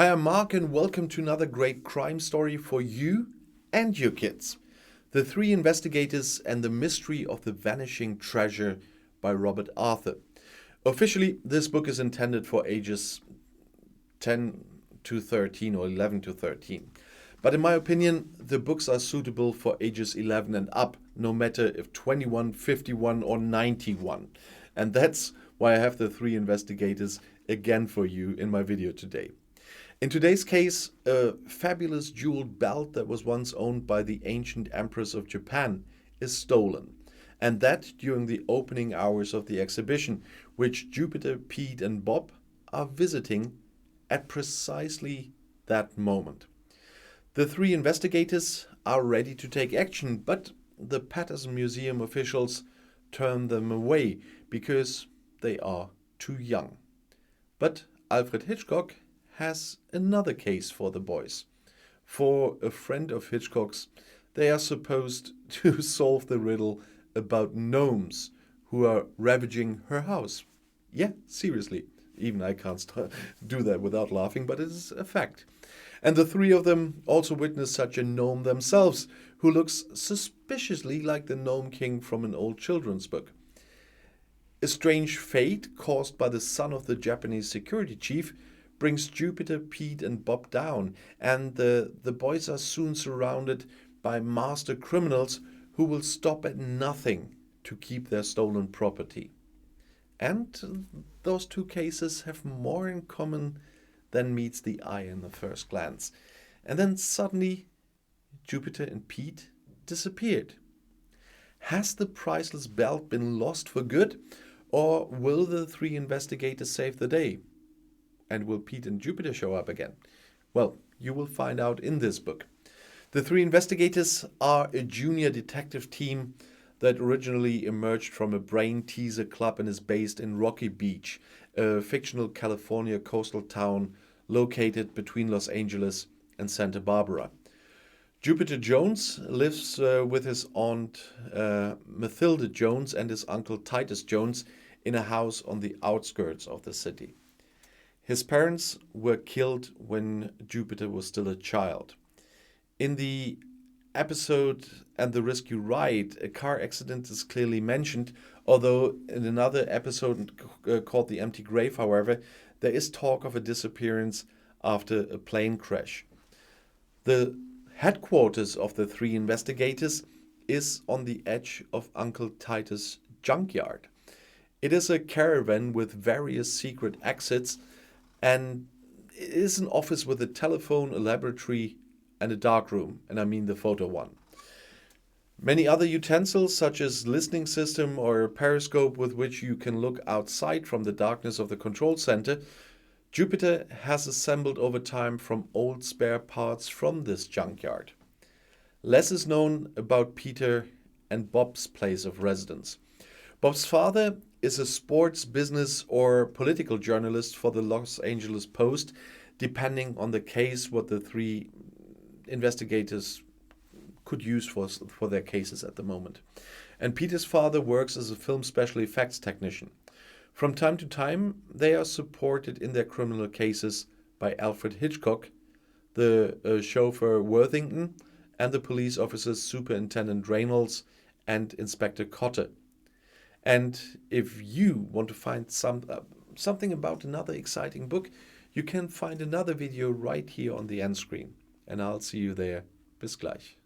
Hi, I'm Marc and welcome to another great crime story for you and your kids. The Three Investigators and the Mystery of the Vanishing Treasure by Robert Arthur. Officially, this book is intended for ages 10 to 13 or 11 to 13. But in my opinion, the books are suitable for ages 11 and up, no matter if 21, 51 or 91. And that's why I have the Three Investigators again for you in my video today. In today's case, a fabulous jeweled belt that was once owned by the ancient empress of Japan is stolen. And that during the opening hours of the exhibition, which Jupiter, Pete and Bob are visiting at precisely that moment. The three investigators are ready to take action, but the Patterson Museum officials turn them away because they are too young. But Alfred Hitchcock has another case for the boys. For a friend of Hitchcock's, they are supposed to solve the riddle about gnomes who are ravaging her house. Yeah, seriously. Even I can't do that without laughing, but it is a fact. And the three of them also witness such a gnome themselves, who looks suspiciously like the Gnome King from an old children's book. A strange fate caused by the son of the Japanese security chief brings Jupiter, Pete and Bob down, and the boys are soon surrounded by master criminals who will stop at nothing to keep their stolen property. And those two cases have more in common than meets the eye in the first glance. And then suddenly, Jupiter and Pete disappeared. Has the priceless belt been lost for good, or will the three investigators save the day? And will Pete and Jupiter show up again? Well, you will find out in this book. The Three Investigators are a junior detective team that originally emerged from a brain teaser club and is based in Rocky Beach, a fictional California coastal town located between Los Angeles and Santa Barbara. Jupiter Jones lives with his aunt Mathilda Jones and his uncle Titus Jones in a house on the outskirts of the city. His parents were killed when Jupiter was still a child. In the episode And the Rescue Ride, a car accident is clearly mentioned, although in another episode called The Empty Grave, however, there is talk of a disappearance after a plane crash. The headquarters of the three investigators is on the edge of Uncle Titus' junkyard. It is a caravan with various secret exits, and it is an office with a telephone, a laboratory, and a darkroom, and I mean the photo one. Many other utensils, such as listening system or a periscope with which you can look outside from the darkness of the control center, Jupiter has assembled over time from old spare parts from this junkyard. Less is known about Peter and Bob's place of residence. Bob's father is a sports, business, or political journalist for the Los Angeles Post, depending on the case what the three investigators could use for their cases at the moment. And Peter's father works as a film special effects technician. From time to time, they are supported in their criminal cases by Alfred Hitchcock, the chauffeur Worthington, and the police officers Superintendent Reynolds and Inspector Cotter. And if you want to find something about another exciting book, you can find another video right here on the end screen. And I'll see you there. Bis gleich.